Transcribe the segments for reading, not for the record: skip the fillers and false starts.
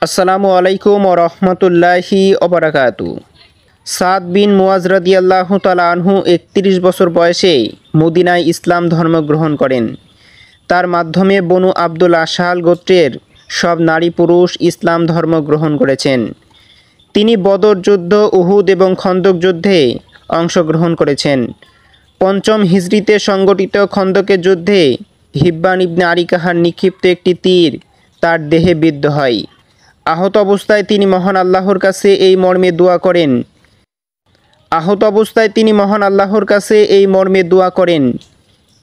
আসসালামু আলাইকুম ওয়া রাহমাতুল্লাহি ওয়া বারাকাতু। সাদ বিন মুআজ রাদিয়াল্লাহু তাআলা আনহু ৩১ বছর বয়সে মদিনায় ইসলাম ধর্ম গ্রহণ করেন। তার মাধ্যমে বনু আব্দুল আশহাল গোত্রের সব নারী পুরুষ ইসলাম ধর্ম গ্রহণ করেছেন। তিনি বদর যুদ্ধ, উহুদ এবং খন্দক যুদ্ধে অংশগ্রহণ করেছেন। পঞ্চম হিজরিতে সংগঠিত খন্দকের যুদ্ধে হিব্বান ইবনে আরিকাহার নিক্ষিপ্ত একটি তীর তার দেহে বিদ্ধ হয়। আহত অবস্থায় তিনি মহান আল্লাহর কাছে এই মর্মে দোয়া করেন,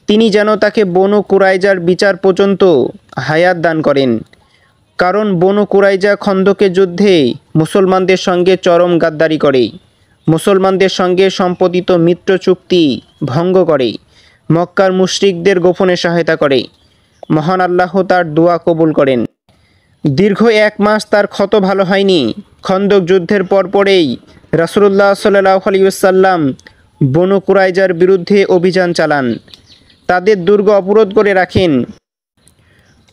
তিনি যেন তাকে বনু কুরাইজার বিচার পর্যন্ত হায়াত দান করেন। কারণ বনু কুরাইজা খন্দকের যুদ্ধে মুসলমানদের সঙ্গে চরম গাদ্দারি করে, মুসলমানদের সঙ্গে সম্পাদিত মিত্র চুক্তি ভঙ্গ করে, মক্কার মুশরিকদের গোপনে সহায়তা করে। মহান আল্লাহ তার দোয়া কবুল করেন। দীর্ঘ ১ মাস তার ক্ষত ভালো হয়নি। খন্দক যুদ্ধের পরপরেই রাসূলুল্লাহ সাল্লাল্লাহু আলাইহি ওয়াসাল্লাম বনু কুরাইজার বিরুদ্ধে অভিযান চালান, তাদের দুর্গ অবরোধ করে রাখেন।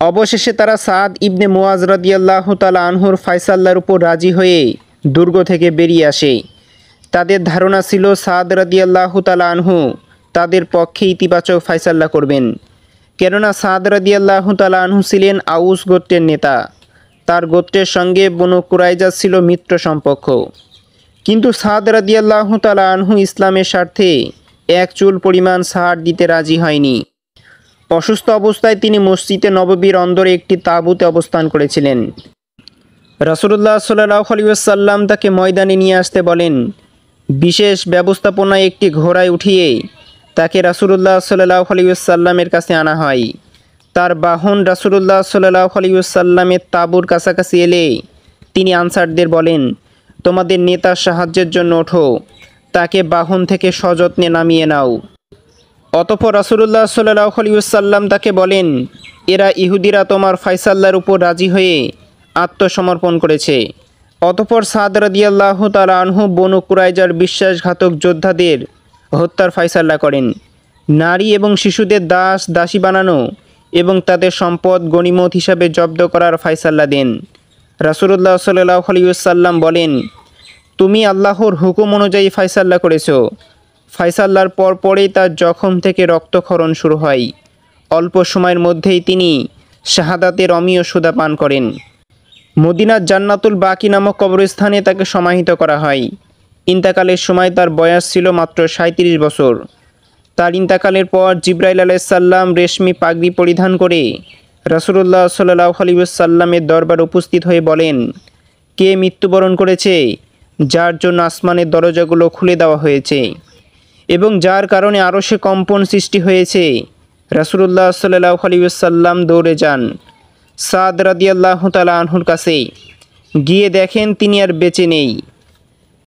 অবশেষে তারা সাদ ইবনে মুআজ রাদিয়াল্লাহু তাআলা আনহুর ফায়সালার উপর রাজি হয়ে দুর্গ থেকে বেরিয়ে আসে। তাদের ধারণা ছিল সাদ রাদিয়াল্লাহু তাআলা আনহু তাদের পক্ষে ইতিবাচক ফায়সালা করবেন, কেননা সাদ রাদিয়াল্লাহু তাআলা আনহু ছিলেন আউস গোত্রের নেতা। তার গোত্রের সঙ্গে বনু কুরাইজা ছিল মিত্র সম্পর্ক। কিন্তু সাদ রাদিয়াল্লাহু তাআলা আনহু ইসলামের স্বার্থে এক চুল পরিমাণ ছাড় দিতে রাজি হয়নি। অসুস্থ অবস্থায় তিনি মসজিদে নববীর অন্দরে একটি তাঁবুতে অবস্থান করেছিলেন। রাসূলুল্লাহ সাল্লাল্লাহু আলাইহি ওয়াসাল্লাম তাকে ময়দানে নিয়ে আসতে বলেন। বিশেষ ব্যবস্থাপনায় একটি ঘোড়ায় উঠিয়ে তাকে রাসূলুল্লাহ সাল্লাল্লাহু আলাইহি ওয়াসাল্লামের কাছে আনা হয়। তার বাহন রাসূলুল্লাহ সাল্লাল্লাহু আলাইহি ওয়াসাল্লামের তাঁবুর কাছাকাছি এলে তিনি আনসারদের বলেন, তোমাদের নেতার সাহায্যের জন্য ওঠো, তাকে বাহন থেকে সযত্নে নামিয়ে নাও। অতঃপর রাসূলুল্লাহ সাল্লাল্লাহু আলাইহি ওয়াসাল্লাম তাকে বলেন, এরা ইহুদিরা তোমার ফায়সালার উপর রাজি হয়ে আত্মসমর্পণ করেছে। অতঃপর সাদ রাদিয়াল্লাহু তাআলা আনহু বনু কুরাইজার বিশ্বাসঘাতক যোদ্ধাদের হত্যার ফায়সালা করেন। নারী এবং শিশুদের দাস দাসী বানানো এবং তাদের সম্পদ গনিমত হিসাবে জব্দ করার ফায়সালা দেন। রাসূলুল্লাহ সাল্লাল্লাহু আলাইহি ওয়াসাল্লাম বলেন, তুমি আল্লাহর হুকুম অনুযায়ী ফায়সালা করেছো। ফায়সালার পরেই তার জখম থেকে রক্তক্ষরণ শুরু হয়। অল্প সময়ের মধ্যেই তিনি শাহাদাতের অমীয় সুধা পান করেন। মদিনার জান্নাতুল বাকি নামক কবরস্থানে তাকে সমাহিত করা হয়। ইন্তাকালের সময় তার বয়স ছিল মাত্র ৩৭ বছর। তার ইন্তাকালের পর জিবরাইল আলাইহিস সালাম রেশমি পাগড়ি পরিধান করে রাসূলুল্লাহ সাল্লাল্লাহু আলাইহি ওয়াসাল্লামের দরবারে উপস্থিত হয়ে বলেন, কে মৃত্যুবরণ করেছে, যার জন্য আসমানের দরজাগুলো খুলে দেওয়া হয়েছে এবং যার কারণে আরশে কম্পন সৃষ্টি হয়েছে। রাসূলুল্লাহ সাল্লাল্লাহু আলাইহি ওয়াসাল্লাম দৌড়ে যান সাদ রাদিয়াল্লাহু তাআলা আনহুর কাছে। গিয়ে দেখেন তিনি আর বেঁচে নেই।